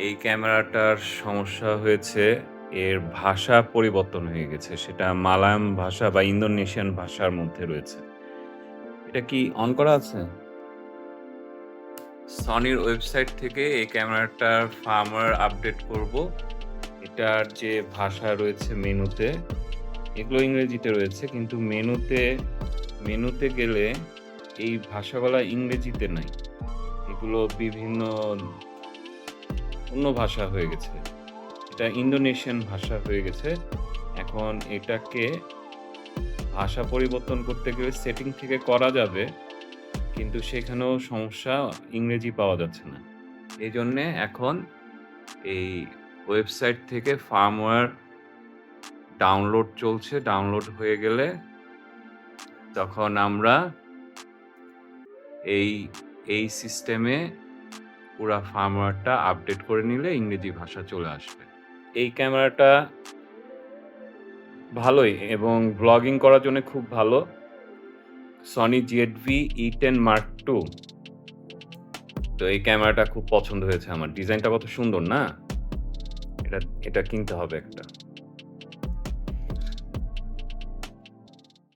এই ক্যামেরাটার সমস্যা হয়েছে এর ভাষা পরিবর্তন হয়ে গেছে। সেটা মালায়াম ভাষা বা ইন্দোনেশিয়ান ভাষার মধ্যে রয়েছে। এটা কি অন করা আছে? সনির ওয়েবসাইট থেকে এই ক্যামেরাটার ফার্মওয়্যার আপডেট করব। এটার যে ভাষা রয়েছে মেনুতে, এগুলো ইংরেজিতে রয়েছে কিন্তু মেনুতে গেলে এই ভাষাগুলা ইংরেজিতে নাই। এগুলো বিভিন্ন অন্য ভাষা হয়ে গেছে। এটা ইন্দোনেশিয়ান ভাষা হয়ে গেছে। এখন এটাকে ভাষা পরিবর্তন করতে গেলে সেটিং থেকে করা যাবে, কিন্তু সেখানেও সমস্যা, ইংরেজি পাওয়া যাচ্ছে না। এজন্যে এখন এই ওয়েবসাইট থেকে ফার্মওয়্যার ডাউনলোড চলছে। ডাউনলোড হয়ে গেলে তখন আমরা এই সিস্টেমে পুরা ফার্মওয়্যারটা আপডেট করে নিলে ইংরেজি ভাষা চলে আসবে। এই ক্যামেরাটা ভালোই এবং ব্লগিং করার জন্য খুব ভালো। Sony ZV-E10 Mark II। তো এই ক্যামেরাটা খুব পছন্দ হয়েছে আমার। ডিজাইনটা কত সুন্দর না? এটা কিনতে হবে একটা।